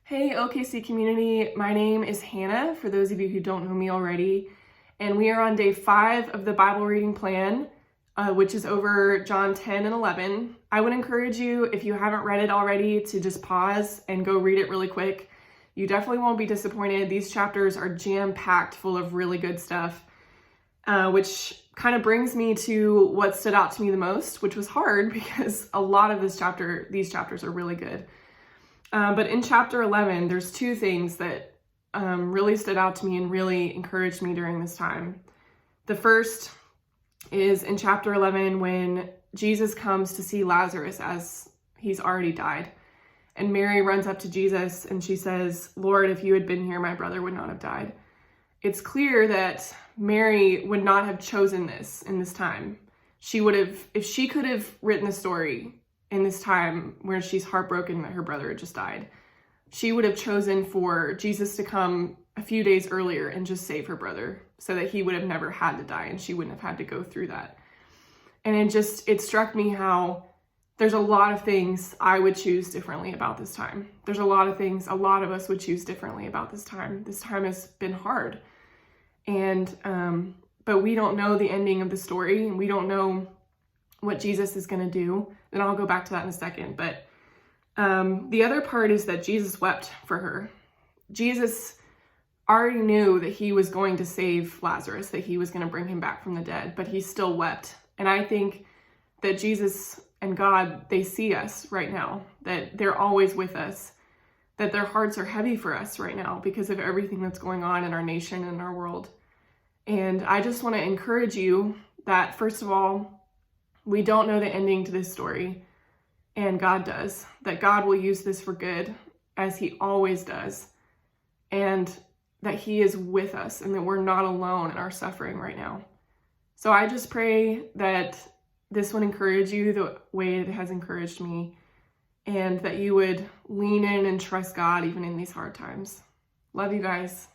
Hey OKC community, my name is Hannah, for those of you who don't know me already, and we are on day 5 of the Bible reading plan, which is over John 10 and 11. I would encourage you, if you haven't read it already, to just pause and go read it really quick. You definitely won't be disappointed. These chapters are jam-packed full of really good stuff, which kind of brings me to what stood out to me the most, which was hard because a lot of these chapters are really good. But in chapter 11, there's 2 things that really stood out to me and really encouraged me during this time. The first is in chapter 11 when Jesus comes to see Lazarus as he's already died. And Mary runs up to Jesus and she says, "Lord, if you had been here, my brother would not have died." It's clear that Mary would not have chosen this in this time. She would have, if she could have written the story in this time where she's heartbroken that her brother had just died, she would have chosen for Jesus to come a few days earlier and just save her brother so that he would have never had to die and she wouldn't have had to go through that. And it struck me how there's a lot of things I would choose differently about this time. There's a lot of things a lot of us would choose differently about this time. This time has been hard. And, but we don't know the ending of the story, and we don't know what Jesus is going to do. And I'll go back to that in a second. But the other part is that Jesus wept for her. Jesus already knew that he was going to save Lazarus, that he was going to bring him back from the dead, but he still wept. And I think that Jesus and God, they see us right now, that they're always with us, that their hearts are heavy for us right now because of everything that's going on in our nation and our world. And I just want to encourage you that, first of all, we don't know the ending to this story, and God does, that God will use this for good, as he always does, and that he is with us and that we're not alone in our suffering right now. So I just pray that this would encourage you the way it has encouraged me, and that you would lean in and trust God even in these hard times. Love you guys.